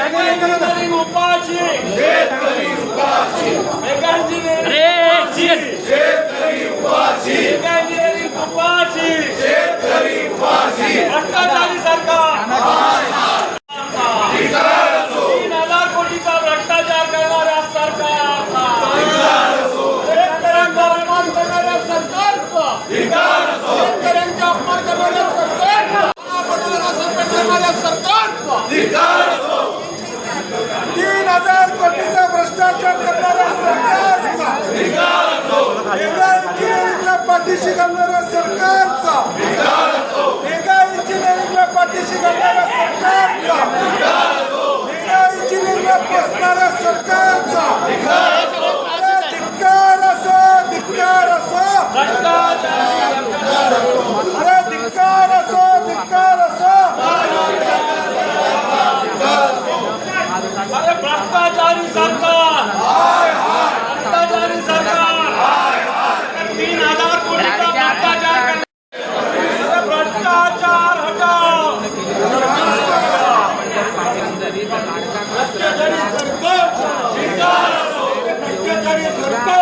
engineering उपाशी भ्रष्टाचारी सरकार 3,000 कोटीचा भ्रष्टाचार करणाऱ्या सरकारचा शेतकऱ्यांचा अपमान करणाऱ्या सरकारचा शेतकऱ्यांचा अपमान करणाऱ्या सरकारचा सरकारचा 3,000 कोटीचा भ्रष्टाचार करणाऱ्या सरकारचा इंजिनिअरिंगला पाठीशी घालणाऱ्या सरकारचा इंजिनिअरिंगला पाठीशी घालणाऱ्या सरकारचा इंजिनिअरिंगला पोचणाऱ्या सरकारचा धिक्कार असो धिक्कार असो अरे धिक्कार असो धिक्कार असो अरे भ्रष्टाचारी सरकार भ्रष्टाचारी सरकार 3,000 कोटीचा भ्रष्टाचार भ्रष्टाचार हटाओ भ्रष्टाचारी सरकार